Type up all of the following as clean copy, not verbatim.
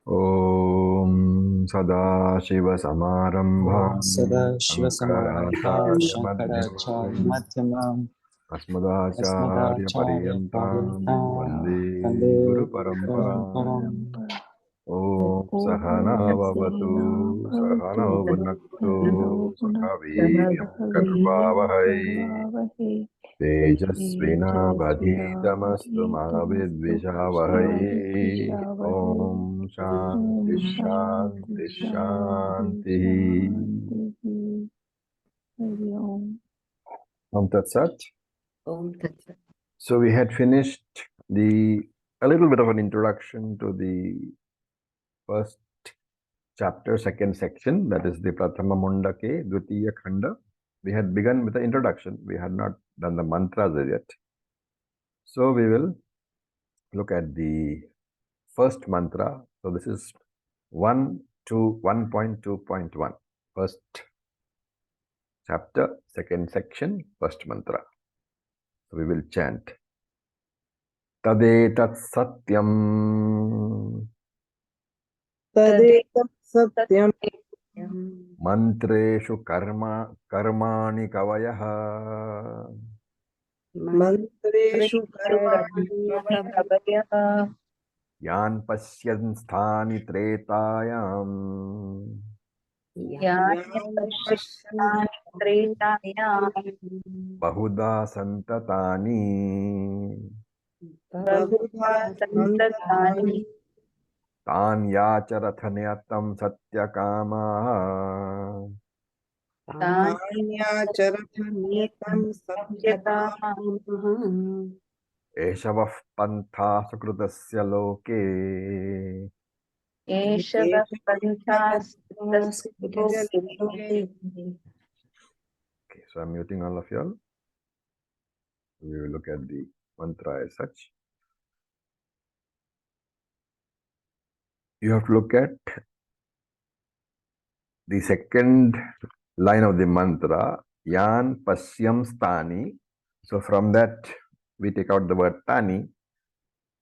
Om Sadashiva-Samārambhām Sadashiva-Samārambhām Shankaracharya-Madhyamām Shankaracharya-Madhyamām Asmadacharya-Paryantam Asmadacharya-Paryantam Vande Vande Guru Guru Paramparam. Paramparam. Om Sahana Bhavatu Sahana Bhunaktu Sakha Veeryam Karvavahai Tejasvina Badhitamastu Ma Vidvishavahai. Om Shanti Shanti Shanti. Om Tat Sat. So we had finished a little bit of an introduction to the first chapter, second section, that is the Prathama Mundake, Dvitiya Khanda. We had begun with the introduction. We had not done the mantras as yet. So we will look at the first mantra. So this is 1.2.1. First chapter, second section, first mantra. So we will chant. Tadetat satyam Tadetat satyam mantreshu karmani kavayaha mantreshu karmani yan pasyan sthani tretayam bahuda santatani bahudha santani tan yacharathanyatam satyakamaha tanyācarathaniyatam satyakāmah eshavah pantha sukrutasya loke. Okay, so I'm muting all of y'all. We will look at the mantra as such. You have to look at the second line of the mantra, Yan Pasyam Stani. So from that, we take out the word Tani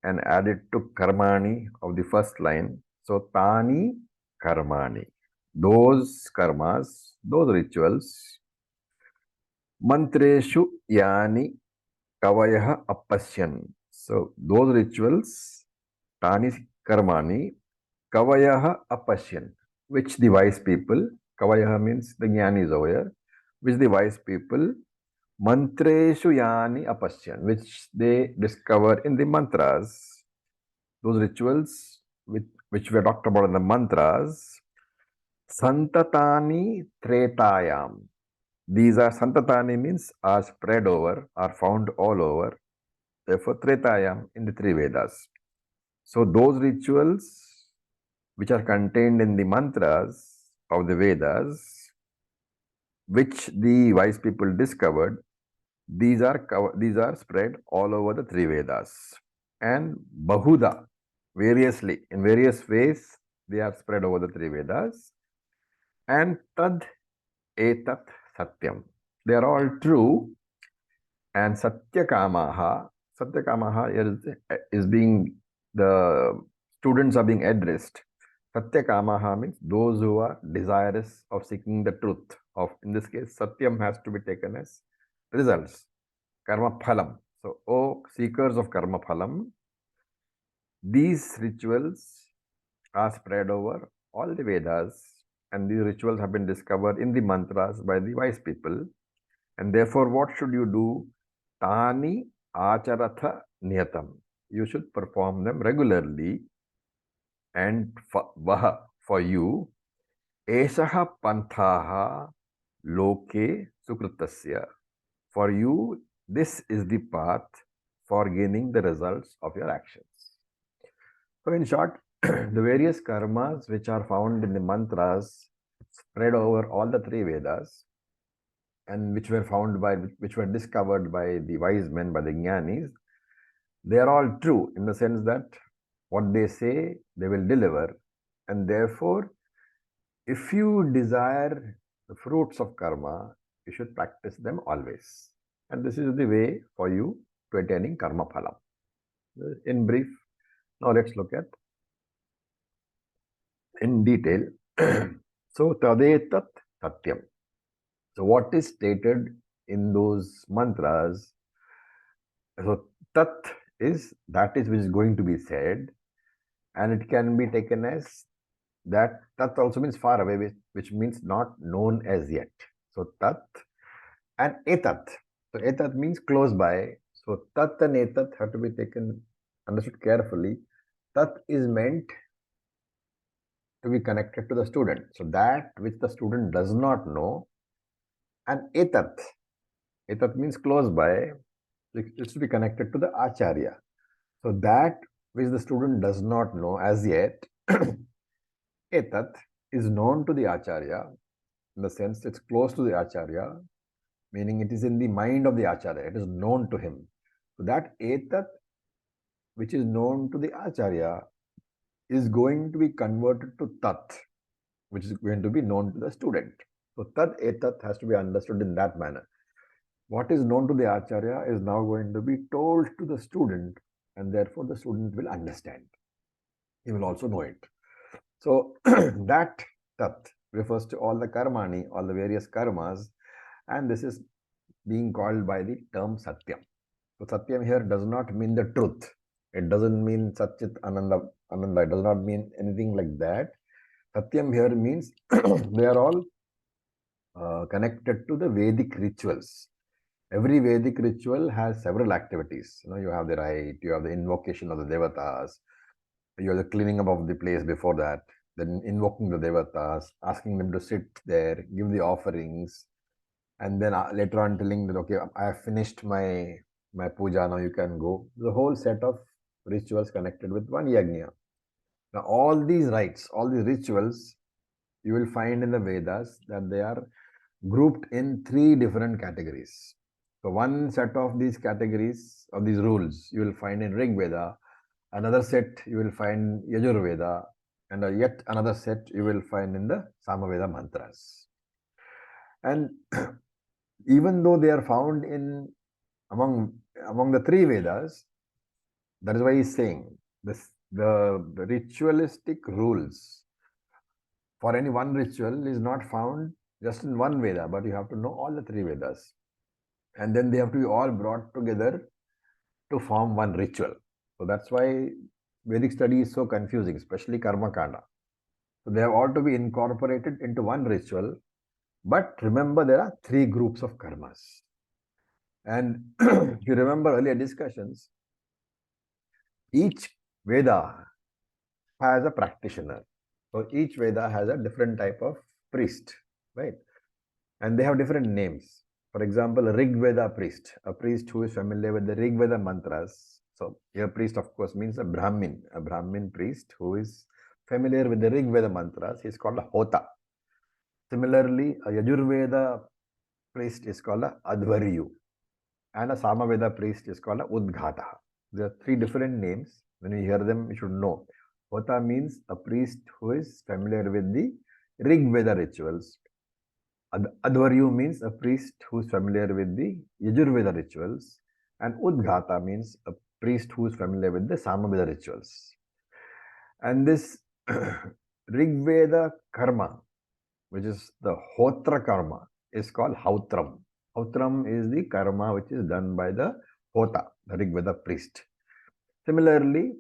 and add it to Karmani of the first line. So Tani Karmani. Those karmas, those rituals, Mantreshu Yani Kavayaha Apasyan. So those rituals, Tani Karmani, Kavayaha Apasyan, which the wise people, Kavayaha means the jnanis over here, which the wise people, Mantreshu Yani Apasyan, which they discover in the mantras, those rituals which were talked about in the mantras, Santatani Tretayam. These are Santatani means are spread over, are found all over, therefore Tretayam in the three Vedas. So those rituals which are contained in the mantras of the Vedas, which the wise people discovered, these are spread all over the three Vedas. And Bahuda, variously, in various ways, they are spread over the three Vedas. And Tad Etat Satyam. They are all true. And Satyakamaha is being, the students are being addressed. Satyakamaha means those who are desirous of seeking the truth. Of, in this case, Satyam has to be taken as results. Karma phalam. So, O seekers of karma phalam, these rituals are spread over all the Vedas, and these rituals have been discovered in the mantras by the wise people. And therefore, what should you do? Tani acharatha niyatam. You should perform them regularly. And for you, eshaha panthaha loke sukritasya. For you, this is the path for gaining the results of your actions. So in short, the various karmas which are found in the mantras spread over all the three Vedas and which were discovered by the wise men, by the jnanis, they are all true in the sense that what they say, they will deliver. And therefore, if you desire the fruits of karma, you should practice them always. And this is the way for you to attaining karma phalam. In brief, now let's look at in detail. So, tadetat satyam. So, what is stated in those mantras? So, tat is that is which is going to be said, and it can be taken as that. Tat also means far away, which means not known as yet. So, tat and etat. So, etat means close by. So, tat and etat have to be taken, understood carefully. Tat is meant to be connected to the student. So, that which the student does not know, and etat. Etat means close by, it should be connected to the Acharya. So that which the student does not know as yet, etat is known to the Acharya, in the sense it's close to the Acharya, meaning it is in the mind of the Acharya, it is known to him. So that etat which is known to the Acharya is going to be converted to tat, which is going to be known to the student. So tat etat has to be understood in that manner. What is known to the Acharya is now going to be told to the student, and therefore the student will understand. He will also know it. So that tat refers to all the karmani, all the various karmas, and this is being called by the term satyam. So satyam here does not mean the truth. It doesn't mean Satchit Ananda. Ananda. It does not mean anything like that. Satyam here means they are all connected to the Vedic rituals. Every Vedic ritual has several activities. You have the rite, you have the invocation of the devatas, you have the cleaning up of the place before that, then invoking the devatas, asking them to sit there, give the offerings, and then later on telling them, okay, I have finished my puja, now you can go. The whole set of rituals connected with one yajna. Now, all these rites, all these rituals, you will find in the Vedas that they are grouped in 3 different categories. So one set of these categories of these rules you will find in Rig Veda, another set you will find Yajur Veda, and yet another set you will find in the Samaveda mantras. And even though they are found in among the 3 Vedas, that is why he is saying this, the ritualistic rules for any one ritual is not found just in one Veda, but you have to know all the 3 Vedas. And then they have to be all brought together to form one ritual. So that's why Vedic study is so confusing, especially Karma Kanda. So they have all to be incorporated into one ritual. But remember, there are 3 groups of karmas. And if you remember earlier discussions, each Veda has a practitioner. So each Veda has a different type of priest, right? And they have different names. For example, a Rig Veda priest, a priest who is familiar with the Rig Veda mantras. So here priest, of course, means a Brahmin priest who is familiar with the Rig Veda mantras. He is called a Hota. Similarly, a Yajurveda priest is called a Advaryu, and a Samaveda priest is called a Udghata. There are 3 different names. When you hear them, you should know. Hota means a priest who is familiar with the Rig Veda rituals. Advaryu means a priest who is familiar with the Yajurveda rituals, and Udghata means a priest who is familiar with the Samaveda rituals. And this Rig Veda karma, which is the Hotra karma, is called Hautram. Hautram is the karma which is done by the Hota, the Rig Veda priest. Similarly,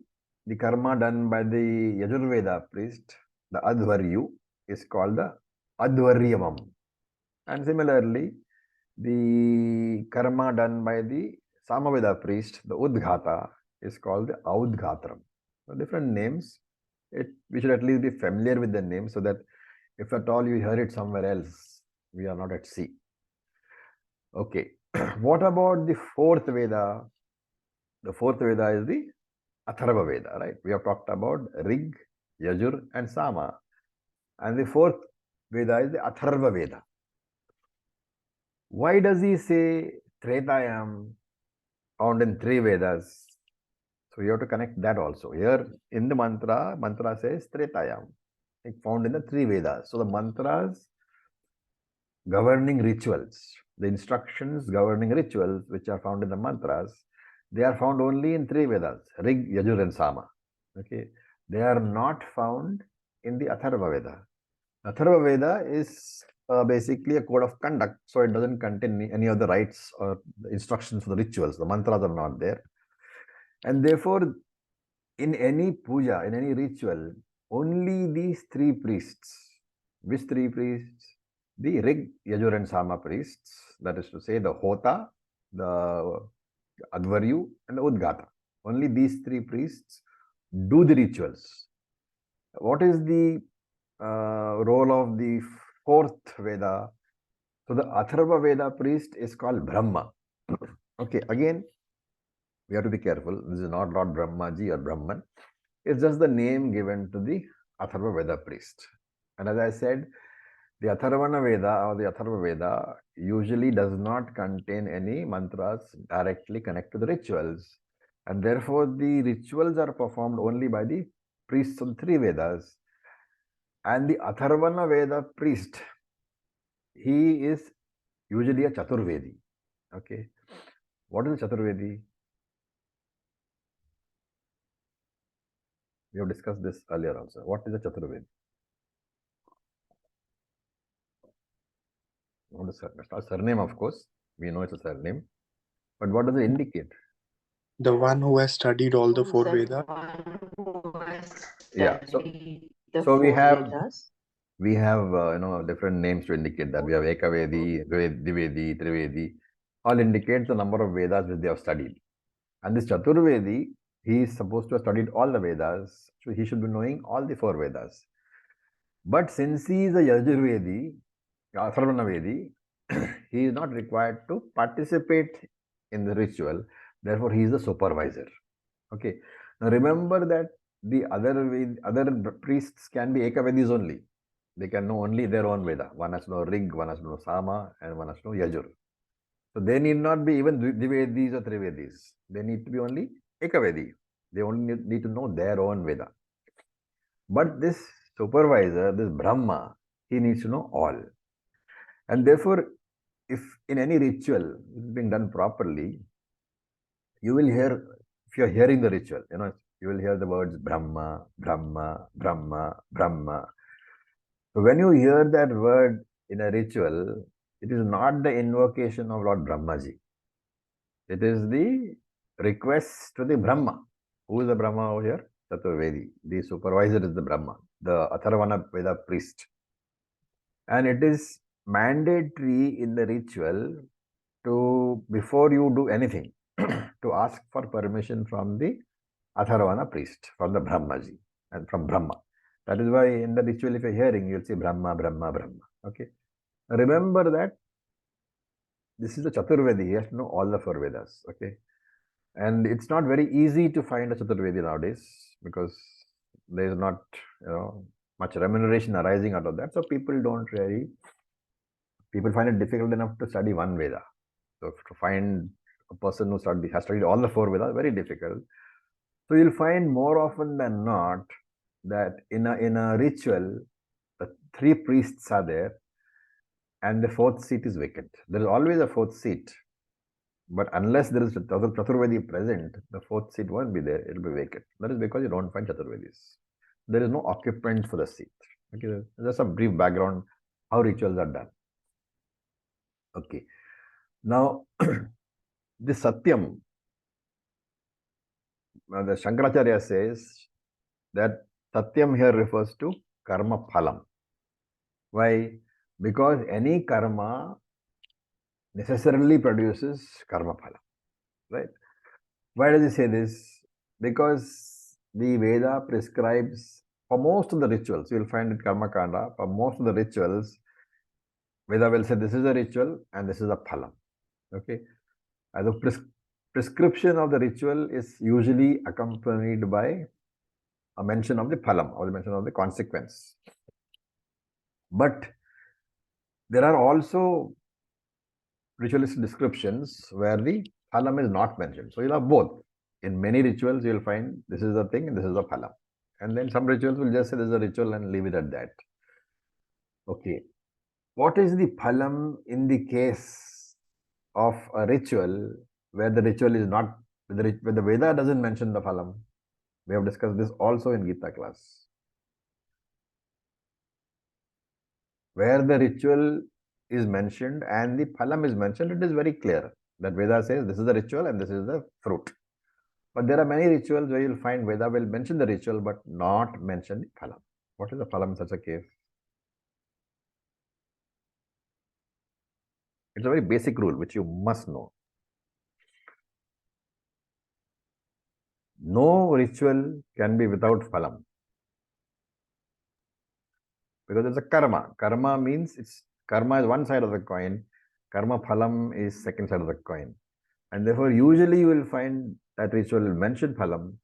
the karma done by the Yajurveda priest, the Advaryu, is called the Advaryamam. And similarly, the karma done by the Samaveda priest, the Udghata, is called the Audghatram. So different names. We should at least be familiar with the name so that if at all you hear it somewhere else, we are not at sea. Okay. What about the 4th Veda? The 4th Veda is the Atharva Veda, right? We have talked about Rig, Yajur, and Sama. And the 4th Veda is the Atharva Veda. Why does he say Tretayam found in 3 Vedas? So you have to connect that also. Here in the mantra says Tretayam, found in the 3 Vedas. So the mantras governing rituals, the instructions governing rituals which are found in the mantras, they are found only in 3 Vedas, Rig, Yajur, and Sama. Okay, they are not found in the Atharva Veda. Atharva Veda is basically a code of conduct, so it doesn't contain any of the rites or the instructions for the rituals. The mantras are not there. And therefore, in any puja, in any ritual, only these three priests, which three priests? The Rig, Yajur and Sama priests, that is to say the Hota, the Advaryu and the Udgata. Only these three priests do the rituals. What is the role of the fourth Veda? So the Atharva Veda priest is called Brahma. Okay, again, we have to be careful. This is not Lord Brahmaji or Brahman. It's just the name given to the Atharva Veda priest. And as I said, the Atharvana Veda or the Atharva Veda usually does not contain any mantras directly connected to the rituals. And therefore, the rituals are performed only by the priests of three Vedas. And the Atharvana Veda priest, he is usually a Chaturvedi. Okay. What is a Chaturvedi? We have discussed this earlier also. What is a Chaturvedi? What is a surname, of course. We know it's a surname. But what does it indicate? The one who has studied all the four Vedas. Yeah. So we have different names to indicate that. We have Ekavedi, Dvivedi, Trivedi. All indicate the number of Vedas which they have studied. And this Chaturvedi, he is supposed to have studied all the Vedas, so he should be knowing all the four Vedas. But since he is a Yajurvedi, Atharvana Vedi, he is not required to participate in the ritual. Therefore, he is the supervisor. Okay. Now remember that the other priests can be Ekavedis only. They can know only their own Veda. One has to know Rig, one has to know Sama, and one has to know Yajur. So they need not be even Dvivedis or Trivedis. They need to be only Ekavedi. They only need to know their own Veda. But this supervisor, this Brahma, he needs to know all. And therefore, if in any ritual is being done properly, you will hear, if you are hearing the ritual, you will hear the words Brahma, Brahma, Brahma, Brahma. So when you hear that word in a ritual, it is not the invocation of Lord Brahmaji. It is the request to the Brahma. Who is the Brahma over here? Chaturvedi. The supervisor is the Brahma, the Atharvana Veda priest. And it is mandatory in the ritual to, before you do anything, to ask for permission from the Atharvana priest, from the Brahmaji, and from Brahma. That is why in the ritual, if you're hearing, you'll see Brahma, Brahma, Brahma. Okay. Remember that this is the Chaturvedi. He has to know all the four Vedas. Okay. And it's not very easy to find a Chaturvedi nowadays because there is not, much remuneration arising out of that. So people find it difficult enough to study one Veda. So to find a person who has studied all the four Vedas, very difficult. So you'll find more often than not that in a ritual, the three priests are there and the fourth seat is vacant. There is always a fourth seat. But unless there is a Chaturvedi present, the fourth seat won't be there, it will be vacant. That is because you don't find Chaturvedis. There is no occupant for the seat. Okay, that's a brief background how rituals are done. Okay. Now, this Satyam, the Shankaracharya says that Satyam here refers to karma phalam. Why? Because any karma necessarily produces karma phala, right? Why does he say this? Because the Veda prescribes for most of the rituals, you will find it Karma Kanda, for most of the rituals, Veda will say this is a ritual and this is a phalam. Okay. And the prescription of the ritual is usually accompanied by a mention of the phalam or the mention of the consequence. But there are also ritualistic descriptions where the phalam is not mentioned. So you'll have both. In many rituals, you'll find this is a thing and this is a phalam. And then some rituals will just say this is a ritual and leave it at that. Okay. What is the phalam in the case of a ritual where the ritual is not, where the Veda doesn't mention the phalam? We have discussed this also in Gita class. Where the ritual is mentioned and the phalam is mentioned, it is very clear that Veda says this is the ritual and this is the fruit. But there are many rituals where you'll find Veda will mention the ritual but not mention the phalam. What is the phalam in such a case? It's a very basic rule which you must know. No ritual can be without phalam. Because it's a karma. Karma means karma is one side of the coin. Karma phalam is second side of the coin. And therefore, usually you will find that ritual will mention phalam.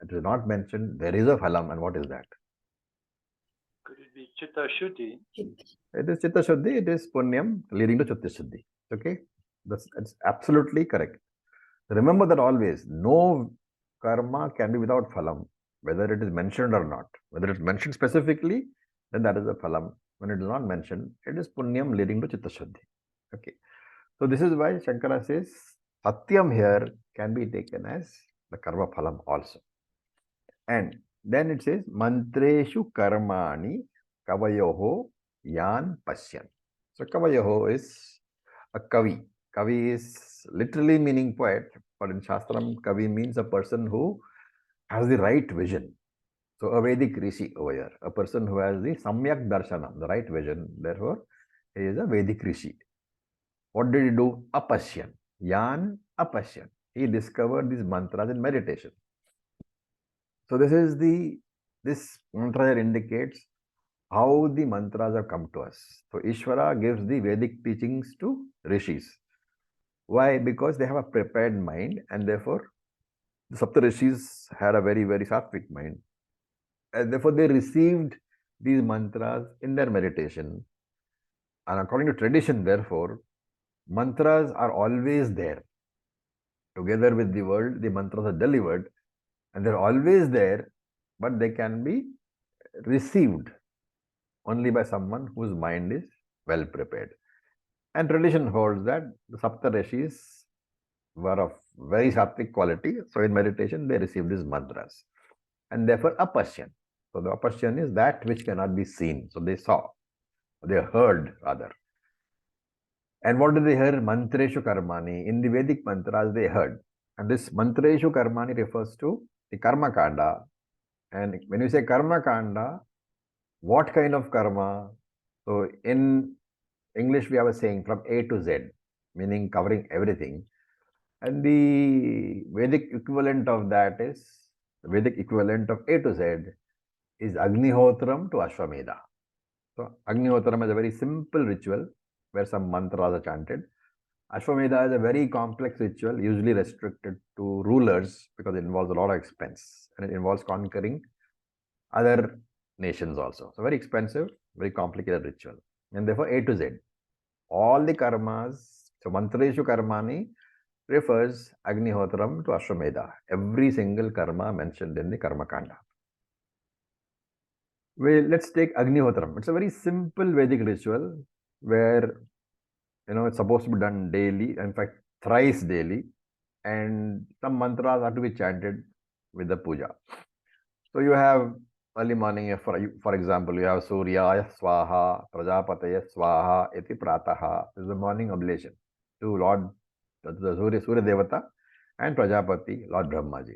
It is not mentioned. There is a phalam. And what is that? Could it be Chitta Shuddhi? It is Chitta Shuddhi. It is Punyam leading to Chitta Shuddhi. Okay? That's absolutely correct. Remember that always. No karma can be without phalam, whether it is mentioned or not. Whether it's mentioned specifically, then that is a phalam. When it is not mentioned, it is Punyam leading to Chitta Shuddhi. Okay. So this is why Shankara says Satyam here can be taken as the karma phalam also. And then it says Mantreshu karmani kavayoho yan pasyan. So kavayoho is a kavi. Kavi is literally meaning poet, but in Shastram, kavi means a person who has the right vision. So a Vedic rishi over here, a person who has the samyak darshanam, the right vision. Therefore, he is a Vedic rishi. What did he do? Apashyan. Yan apashyan. He discovered these mantras in meditation. So this mantra indicates how the mantras have come to us. So Ishvara gives the Vedic teachings to rishis. Why? Because they have a prepared mind, and therefore the Sapta rishis had a very, very sattvic mind. And therefore they received these mantras in their meditation. And according to tradition, therefore, mantras are always there. Together with the world, the mantras are delivered, and they're always there, but they can be received only by someone whose mind is well prepared. And tradition holds that the Sapta Rishis were of very sattvic quality, so in meditation they received these mantras. And therefore, apashyan. So the apashyan is that which cannot be seen. So they saw, they heard rather. And what did they hear? Mantreshu karmani. In the Vedic mantras, they heard. And this Mantreshu karmani refers to the karma kanda. And when you say karma kanda, what kind of karma? So in English, we have a saying from A to Z, meaning covering everything. And the Vedic equivalent of that is, the Vedic equivalent of A to Z is Agnihotram to Ashwamedha. So Agnihotram is a very simple ritual where some mantras are chanted. Ashwamedha is a very complex ritual, usually restricted to rulers because it involves a lot of expense and it involves conquering other nations also. So very expensive, very complicated ritual. And therefore A to Z. All the karmas, so Mantreshu Karmani refers Agnihotram to Ashwamedha. Every single karma mentioned in the Karma Kanda. Well, let's take Agnihotram. It's a very simple Vedic ritual where it's supposed to be done daily, in fact, thrice daily, and some mantras are to be chanted with the puja. So you have early morning, for example, you have Surya Swaha, Prajapataya Swaha, Iti Prataha. This is the morning oblation to Lord the Surya Devata and Prajapati, Lord Brahmaji.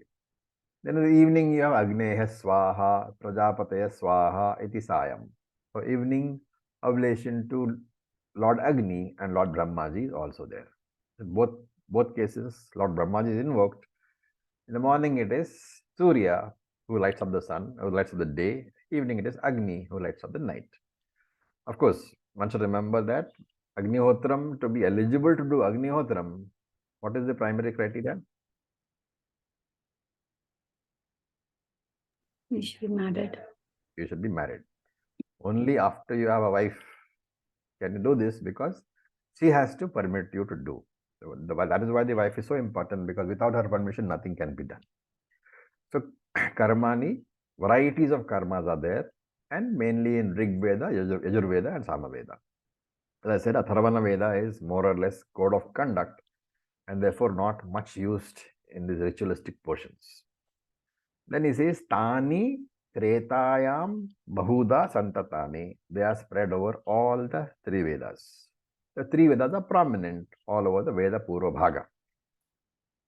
Then in the evening, you have Agneya Swaha, Prajapataya Swaha, Iti Sayam. So evening oblation to Lord Agni and Lord Brahmaji is also there. In both cases, Lord Brahmaji is invoked. In the morning, it is Surya who lights up the sun, who lights up the day. Evening, it is Agni who lights up the night. Of course, one should remember that Agnihotram, to be eligible to do Agnihotram, what is the primary criteria? You should be married. You should be married. Only after you have a wife can you do this, because she has to permit you to do. So that is why the wife is so important, because without her permission, nothing can be done. So karmani, varieties of karmas are there, and mainly in Rig Veda, Yajur Veda, and Sama Veda. As I said, Atharvana Veda is more or less code of conduct, and therefore not much used in these ritualistic portions. Then he says, Tani Tretayam Bahuda Santatani. They are spread over all the three Vedas. The three Vedas are prominent all over the Veda Purva Bhaga.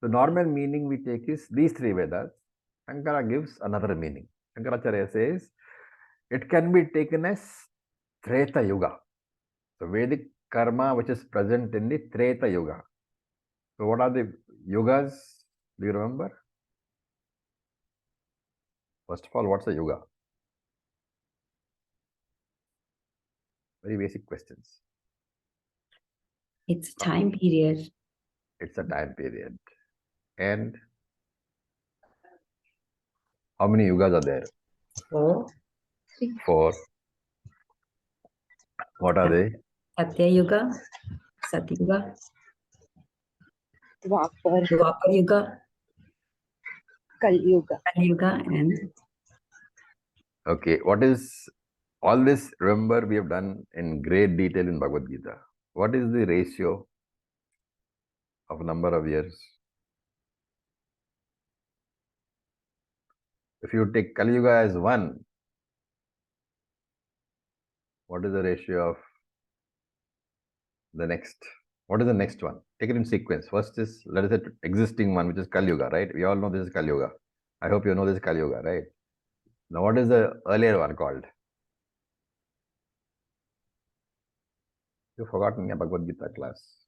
The normal meaning we take is these three Vedas. Shankara gives another meaning. Shankaracharya says it can be taken as Treta Yuga. So Vedic karma which is present in the Treta Yuga. So what are the yugas? Do you remember? First of all, what's a yuga? Very basic questions. It's a time period. It's a time period. And how many yugas are there? 4. 4. What are they? Satya Yuga, Satyuga, Dwapar, Dwapar Yuga, Kali Yuga. Kali Yuga, and Okay, what is all this? Remember, we have done in great detail in Bhagavad Gita. What is the ratio of number of years? If you take Kali Yuga as 1, what is the ratio of the next? What is the next one? Take it in sequence. First is, let us say, existing one, which is Kali Yuga, right? We all know this is Kali Yuga. I hope you know this is Kali Yuga, right? Now, what is the earlier one called? You've forgotten your Bhagavad Gita class.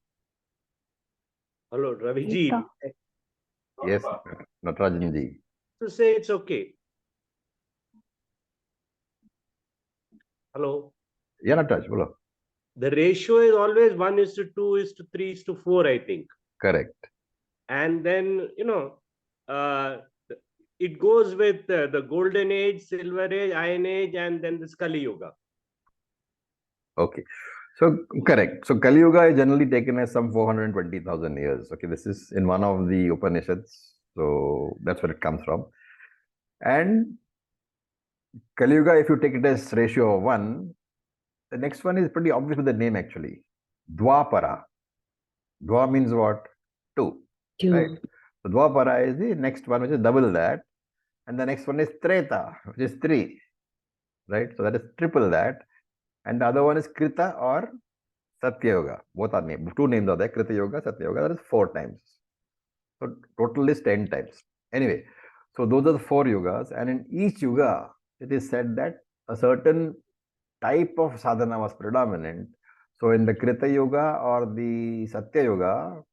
Hello, Ravi ji. Gita. Yes, Natarajan ji. To say it's okay. Hello. Yeah, Nataraj, bolo. The ratio is always 1:2:3:4, I think. Correct. And then, it goes with the golden age, silver age, iron age, and then this Kali Yuga. Okay. So, correct. So, Kali Yuga is generally taken as some 420,000 years. Okay, this is in one of the Upanishads. So, that's where it comes from. And Kali Yuga, if you take it as ratio of 1, the next one is pretty obvious with the name actually. Dwapara. Dwa means what? 2. 2. Right? So, Dwapara is the next one, which is double that. And the next one is Treta, which is 3. Right? So, that is triple that. And the other one is Krita or Satya Yoga. Both are named. 2 names are there. Krita Yoga, Satya Yoga. That is 4 times. So total is 10 times. Anyway, so those are the 4 yugas. And in each yuga, it is said that a certain type of sadhana was predominant. So in the Krita Yoga or the Satya Yoga,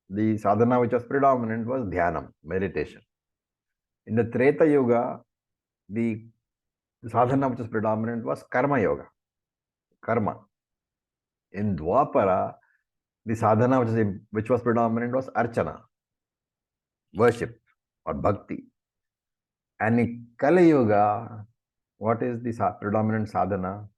the sadhana which was predominant was dhyanam, meditation. In the Treta Yoga, the sadhana which was predominant was karma yoga, karma. In Dwapara, the sadhana which was predominant was archana, worship or bhakti. And in Kali Yuga, what is the predominant sadhana?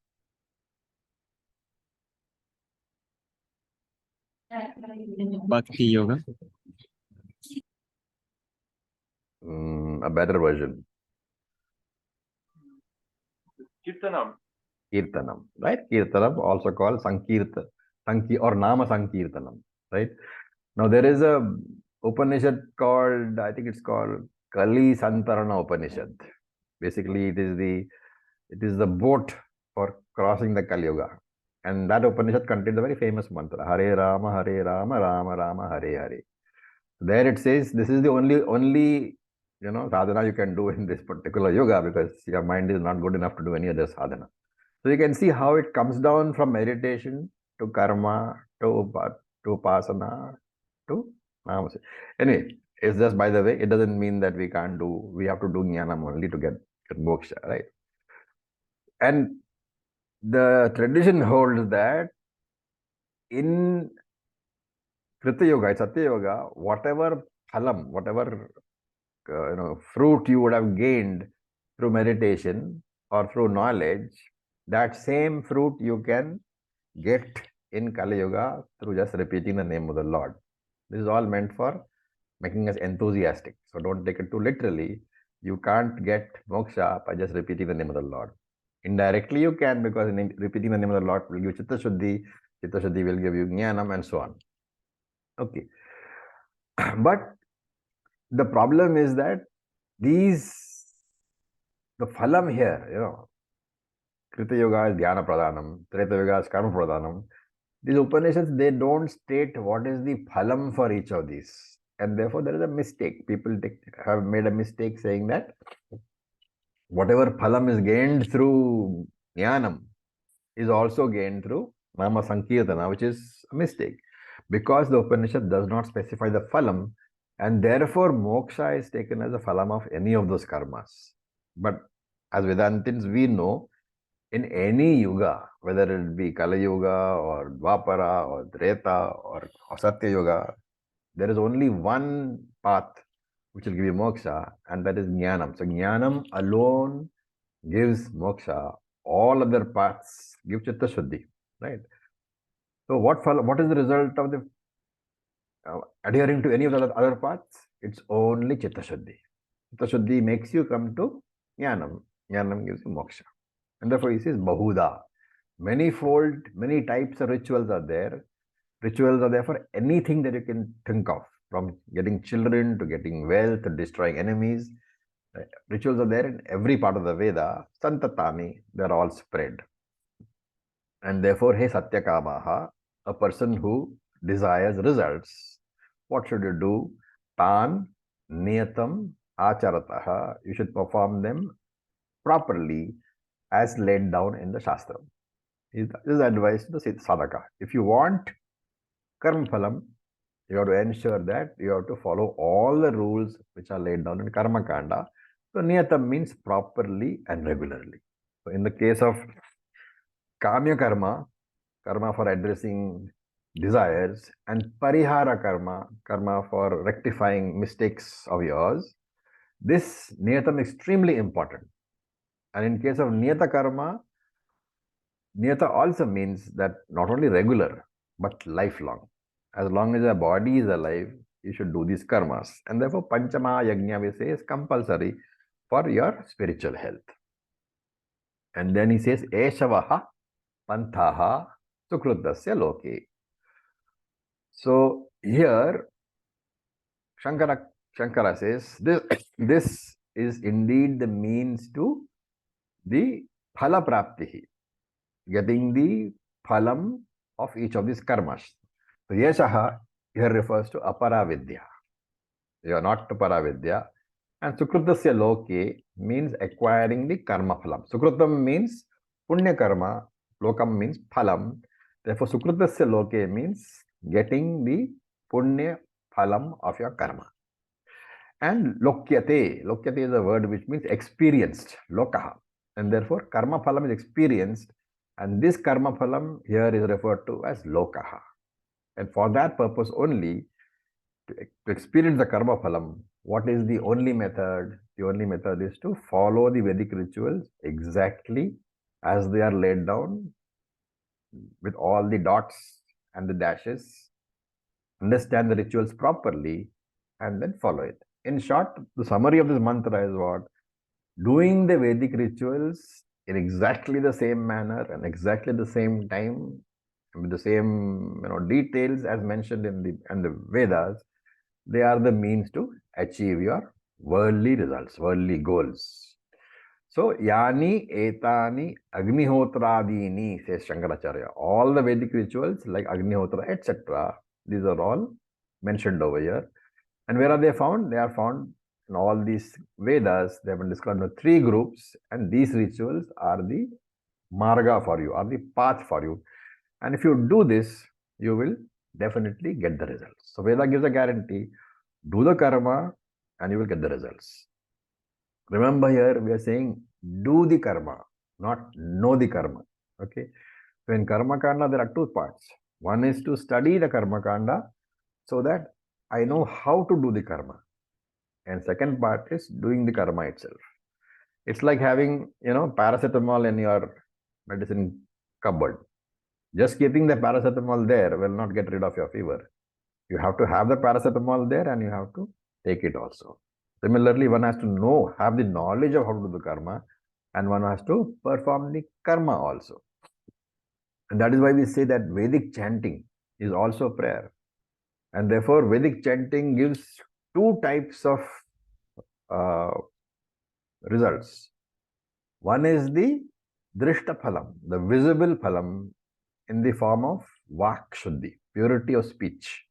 Bhakti Yoga. A better version. Kirtanam. Kirtanam, right? Kirtanam, also called or Nama Sankirtanam, right? Now there is a Upanishad called, I think it's called Kali Santarana Upanishad. Basically, it is the boat for crossing the Kali Yuga. And that Upanishad contains a very famous mantra, Hare Rama, Rama Rama, Hare Hare. There it says, this is the only sadhana you can do in this particular yoga because your mind is not good enough to do any other sadhana. So you can see how it comes down from meditation to karma, to upasana, to namasa. Anyway, it's just by the way, it doesn't mean that we have to do jnanam only to get moksha, right? And the tradition holds that in Krita Yoga, Satya Yoga, whatever phalam, whatever fruit you would have gained through meditation or through knowledge, that same fruit you can get in Kali Yuga through just repeating the name of the Lord. This is all meant for making us enthusiastic. So don't take it too literally. You can't get moksha by just repeating the name of the Lord. Indirectly you can, because repeating the name of the Lord will give you Chitta Shuddhi, Chitta Shuddhi will give you Jnanam and so on. Okay. But the problem is that these the phalam here, Krita Yoga is Dhyana Pradhanam, Treta Yoga is Karma Pradhanam. These Upanishads, they don't state what is the phalam for each of these. And therefore, there is a mistake. People have made a mistake saying that whatever phalam is gained through jnanam is also gained through nama sankirtana, which is a mistake. Because the Upanishad does not specify the phalam, and therefore moksha is taken as a phalam of any of those karmas. But as Vedantins, we know in any yuga, whether it be Kali Yuga or Dwapara or Treta or Satya Yuga, there is only one path which will give you moksha, and that is jnanam. So jnanam alone gives moksha. All other paths give chitta shuddhi, right? So what is the result of the adhering to any of the other paths? It's only chitta shuddhi. Chitta shuddhi makes you come to jnanam. Jnanam gives you moksha. And therefore he says bahuda. Manifold, many types of rituals are there. Rituals are there for anything that you can think of, from getting children to getting wealth to destroying enemies. Rituals are there in every part of the Veda. Santatani, they're all spread. And therefore, hey Satyakamaha, a person who desires results, what should you do? Tan, niyatam, acharataha. You should perform them properly as laid down in the Shastra. This is advice to the sadhaka. If you want karma phalam, you have to ensure that you have to follow all the rules which are laid down in karma kanda. So niyatam means properly and regularly. So in the case of kamya karma, karma for addressing desires, and parihara karma, karma for rectifying mistakes of yours, this niyatam is extremely important. And in case of niyata karma, niyata also means that not only regular, but lifelong. As long as your body is alive, you should do these karmas. And therefore, Panchama Yajna, we say, is compulsory for your spiritual health. And then he says, Eshavaha Panthaha Sukrutasya Loke. So here, Shankara says, this is indeed the means to the phala praptihi, getting the phalam of each of these karmas. So Yeshaha here refers to aparavidya. You are not to paravidya. And Sukrutasya Loke means acquiring the karma phalam. Sukrutam means punya karma, lokam means phalam. Therefore, Sukrutasya Loke means getting the punya phalam of your karma. And lokyate is a word which means experienced, lokaha. And therefore, karma phalam is experienced. And this karma phalam here is referred to as lokaha. And for that purpose only, to experience the karma phalam, what is the only method? The only method is to follow the Vedic rituals exactly as they are laid down, with all the dots and the dashes. Understand the rituals properly and then follow it. In short, the summary of this mantra is what? Doing the Vedic rituals in exactly the same manner and exactly the same time, with the same details as mentioned in the Vedas, they are the means to achieve your worldly results, worldly goals. So, Yani etani agnihotradini, says Shankaracharya. All the Vedic rituals like Agnihotra, etc., these are all mentioned over here. And where are they found? They are found in all these Vedas. They have been described into 3 groups, and these rituals are the marga for you, are the path for you. And if you do this, you will definitely get the results. So Veda gives a guarantee: do the karma and you will get the results. Remember, here we are saying do the karma, not know the karma. Okay. So in karma kanda, there are 2 parts. One is to study the karma kanda so that I know how to do the karma. And second part is doing the karma itself. It's like having, paracetamol in your medicine cupboard. Just keeping the paracetamol there will not get rid of your fever. You have to have the paracetamol there and you have to take it also. Similarly, one has to have the knowledge of how to do the karma, and one has to perform the karma also. And that is why we say that Vedic chanting is also prayer. And therefore, Vedic chanting gives 2 types of results. One is the drishta phalam, the visible phalam in the form of vak shuddhi, purity of speech.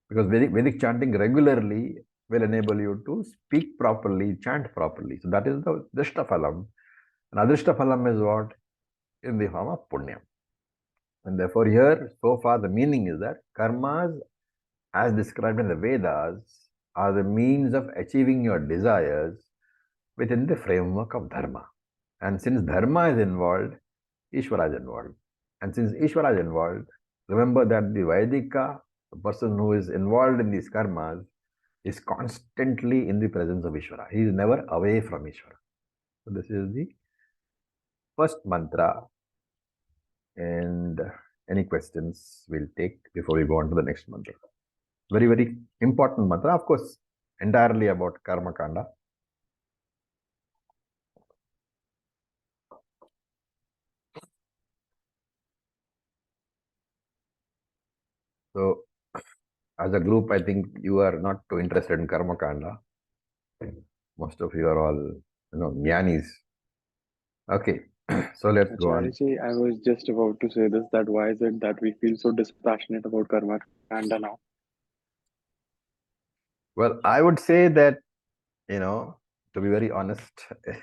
Because Vedic chanting regularly will enable you to speak properly, chant properly. So that is the drishta phalam. And adrishta phalam is what? In the form of punya. And therefore here, so far, the meaning is that karmas, as described in the Vedas, are the means of achieving your desires within the framework of dharma. And since dharma is involved, Ishvara is involved. And since Ishvara is involved, remember that the Vaidika, the person who is involved in these karmas, is constantly in the presence of Ishvara. He is never away from Ishvara. So this is the first mantra. And any questions we'll take before we go on to the next mantra. Very, very important mantra, of course, entirely about Karma Kanda. So, as a group, I think you are not too interested in Karma Kanda. Most of you are all, jnanis. Okay, so let's go on. Acharya, I was just about to say this, that why is it that we feel so dispassionate about Karma Kanda now? Well, I would say that, to be very honest,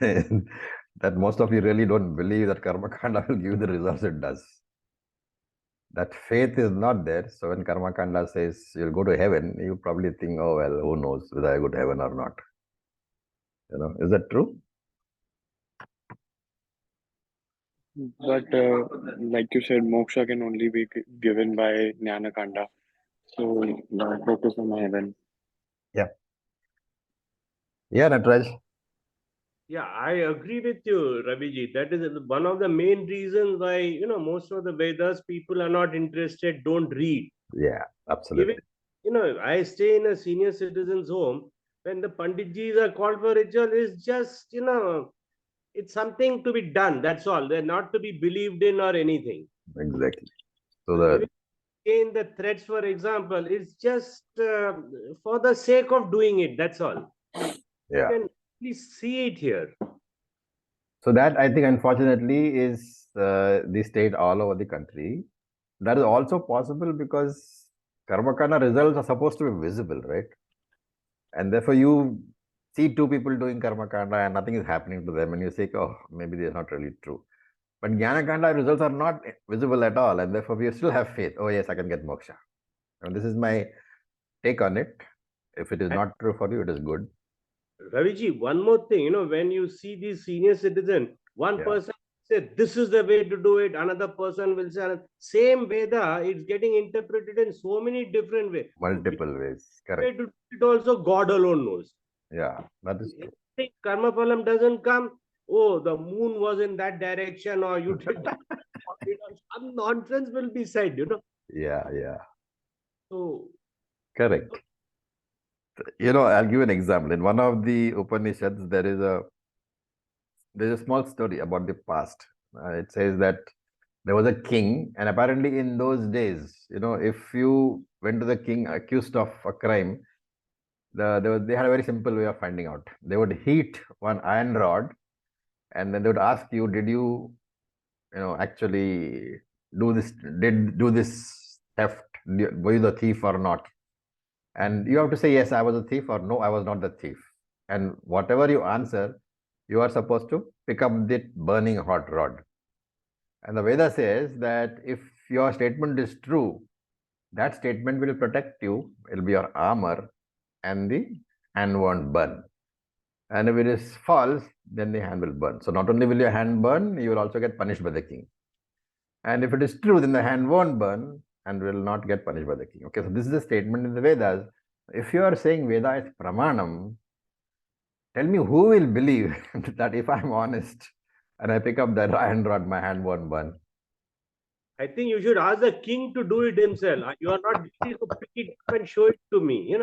that most of you really don't believe that Karma Kanda will give the results it does. That faith is not there. So when Karma Kanda says you'll go to heaven, you probably think, oh, well, who knows whether I go to heaven or not. Is that true? But like you said, moksha can only be given by Jnana Kanda. So why focus on heaven? Yeah. Yeah, Natraj. Yeah, I agree with you, Raviji. That is one of the main reasons why, most of the Vedas people are not interested, don't read. Yeah, absolutely. Even, I stay in a senior citizens home. When the Panditjis are called for ritual, it's just, it's something to be done. That's all. They're not to be believed in or anything. Exactly. So in the threats, for example, it's just for the sake of doing it. That's all. Yeah. You can please see it here. So that, I think, unfortunately, is the state all over the country. That is also possible because Karmakana results are supposed to be visible, right? And therefore, you see two people doing Karmakanda and nothing is happening to them, and you say, oh, maybe they're not really true. But Jnanakanda results are not visible at all, and therefore we still have faith. Oh, yes, I can get moksha. And this is my take on it. If it is not true for you, it is good. Raviji, one more thing, when you see these senior citizen, one person says, this is the way to do it. Another person will say, same Veda, it's getting interpreted in so many different ways. Multiple ways, correct. It also God alone knows. Yeah, that is true. If Karma Phalam doesn't come, oh, the moon was in that direction, or you did some nonsense will be said, Yeah, yeah. So, correct. I'll give you an example. In one of the Upanishads, there's a small story about the past. It says that there was a king, and apparently in those days, if you went to the king accused of a crime, they had a very simple way of finding out. They would heat one iron rod, and then they would ask you, did you, actually do this theft? Were you the thief or not? And you have to say, yes, I was a thief, or no, I was not the thief. And whatever you answer, you are supposed to pick up the burning hot rod. And the Veda says that if your statement is true, that statement will protect you, it will be your armor, and the hand won't burn. And if it is false, then the hand will burn. So not only will your hand burn, you will also get punished by the king. And if it is true, then the hand won't burn and will not get punished by the king. Okay, so this is a statement in the Vedas. If you are saying Veda is pramanam, tell me who will believe that if I'm honest and I pick up that iron rod, my hand won't burn. I think you should ask the king to do it himself. You are not ready to pick it up and show it to me.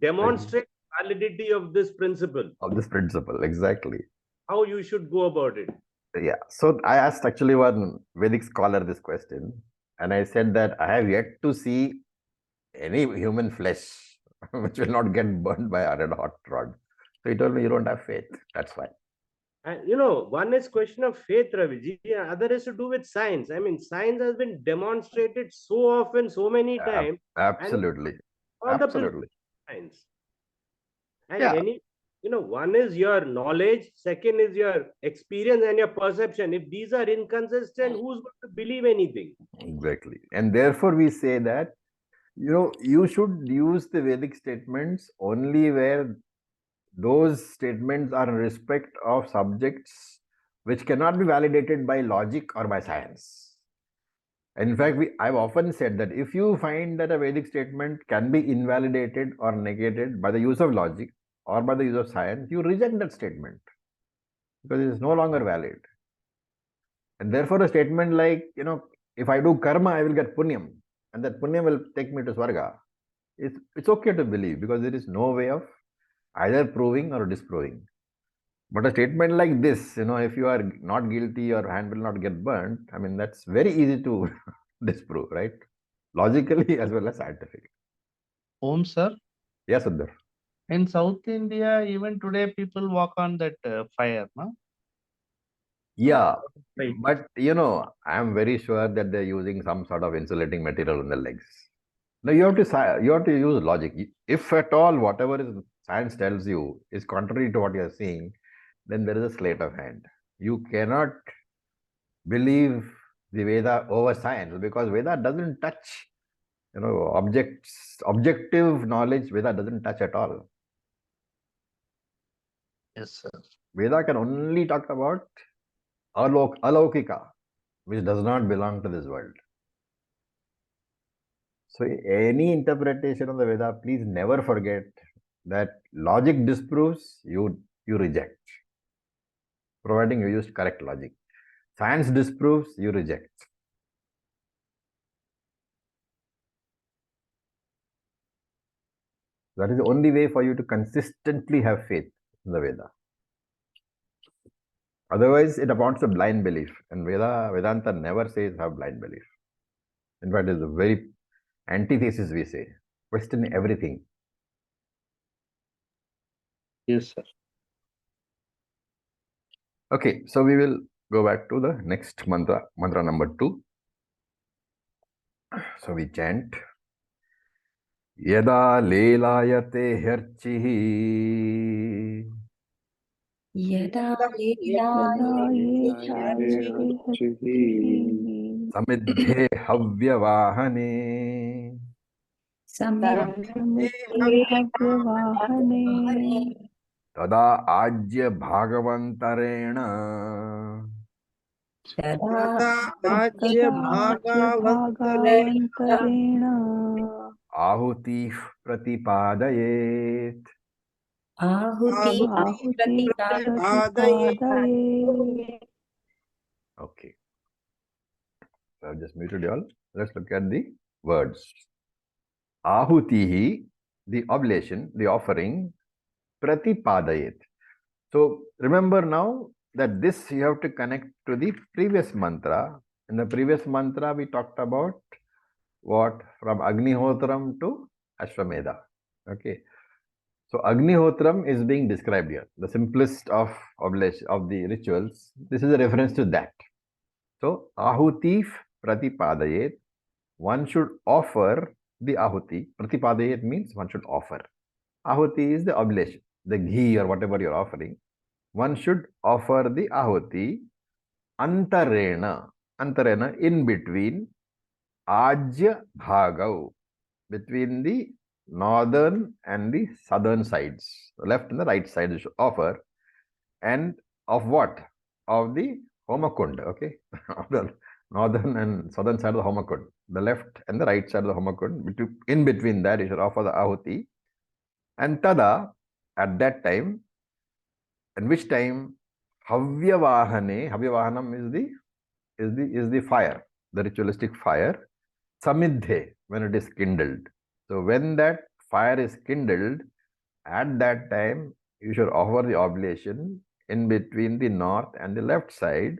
Demonstrate validity of this principle. Of this principle, exactly. How you should go about it. Yeah. So I asked actually one Vedic scholar this question, and I said that I have yet to see any human flesh which will not get burned by a red hot rod. So he told me, you don't have faith. That's why. And one is question of faith, Raviji, and other is to do with science. I mean, science has been demonstrated so often, so many times, and Absolutely. all the principles Absolutely. of science. And Yeah. one is your knowledge, second is your experience and your perception. If these are inconsistent, who's going to believe anything? Exactly. And therefore, we say that, you should use the Vedic statements only where those statements are in respect of subjects which cannot be validated by logic or by science. And in fact, I've often said that if you find that a Vedic statement can be invalidated or negated by the use of logic or by the use of science, you reject that statement because it is no longer valid. And therefore, a statement like, if I do karma, I will get punyam, and that punyam will take me to Swarga. It's okay to believe because there is no way of either proving or disproving. But a statement like this, if you are not guilty, your hand will not get burnt. I mean, that's very easy to disprove, right? Logically as well as scientifically. Om sir, Yes, Uddar. in South India, even today people walk on that fire, no? Yeah, Right. but I am very sure that they're using some sort of insulating material on the legs. No, you have to use logic. If at all whatever is science tells you is contrary to what you are seeing, then there is a sleight of hand. You cannot believe the Veda over science because Veda doesn't touch, objective knowledge. Veda doesn't touch at all. Yes, sir. Veda can only talk about alaukika, which does not belong to this world. So any interpretation of the Veda, please never forget that logic disproves, you reject, providing you used correct logic. Science disproves, you reject. That is the only way for you to consistently have faith in the Veda. Otherwise, it amounts to blind belief. And Vedanta never says have blind belief. In fact, it's a very antithesis, we say. Question everything. Yes, sir. Okay, so we will go back to the next mantra, mantra number 2. So we chant. Yada lelayate herchihi Yada samidhe havyavahane tada ajya bhagavantarena ahuti pratipadayet. Okay. So I've just muted you all. Let's look at the words. Ahutihi, the oblation, the offering, pratipadayet. So remember now that this you have to connect to the previous mantra. In the previous mantra, we talked about what? From Agnihotram to Ashwamedha. Okay. So Agnihotram is being described here. The simplest of the rituals. This is a reference to that. So Ahuti Pratipadayet. One should offer the Ahuti. Pratipadayet means one should offer. Ahuti is the oblation, the ghee or whatever you're offering. One should offer the Ahuti Antarena. Antarena, in between Ajya Bhagav, between the northern and the southern sides, the left and the right side you should offer. And of what? Of the Homakund, okay? Of the northern and southern side of the Homakund, the left and the right side of the Homakund. In between that, you should offer the Ahuti. And tada, at that time, and which time? Havyavahane. Havyavahanam is the fire, the ritualistic fire. Samidhe, when it is kindled. So when that fire is kindled, at that time you should offer the oblation in between the north and the left side.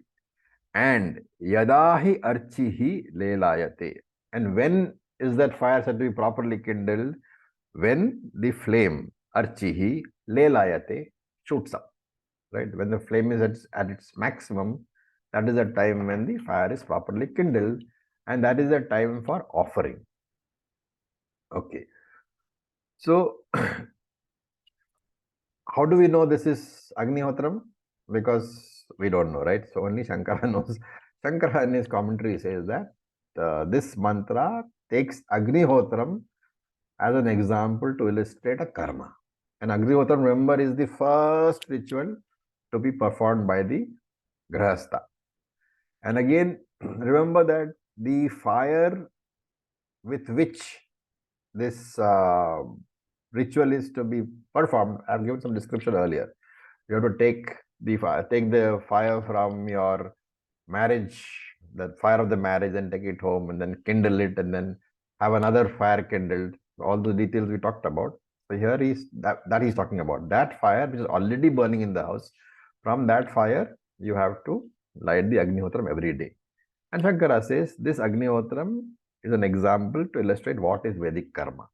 And yadahi archihi lelayate. And when is that fire said to be properly kindled? When the flame archihi lelayate shoots up. right? When the flame is at its maximum, that is the time when the fire is properly kindled, and that is the time for offering. Okay. So, how do we know this is Agnihotram? Because we don't know, right? So only Shankara knows. Shankara in his commentary says that this mantra takes Agnihotram as an example to illustrate a karma. And Agnihotram, remember, is the first ritual to be performed by the Grahastha. And again, remember that the fire with which this ritual is to be performed, I've given some description earlier. You have to take the fire from your marriage, the fire of the marriage, and take it home, and then kindle it, and then have another fire kindled. All the details we talked about. So here that he's talking about that fire which is already burning in the house. From that fire, you have to light the Agnihotram every day. And Shankara says this Agnihotram is an example to illustrate what is Vedic karma.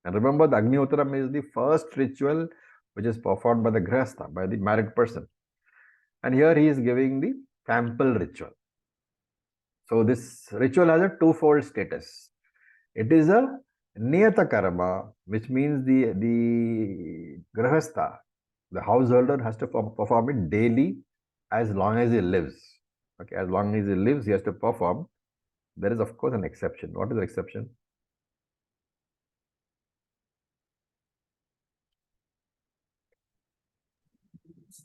And remember, the Agnihotram is the first ritual which is performed by the Grahastha, by the married person. And here he is giving the sample ritual. So this ritual has a twofold status. It is a Niyata karma, which means the Grahastha, the householder, has to perform it daily as long as he lives. Okay, as long as he lives, he has to perform. There is, of course, an exception. What is the exception?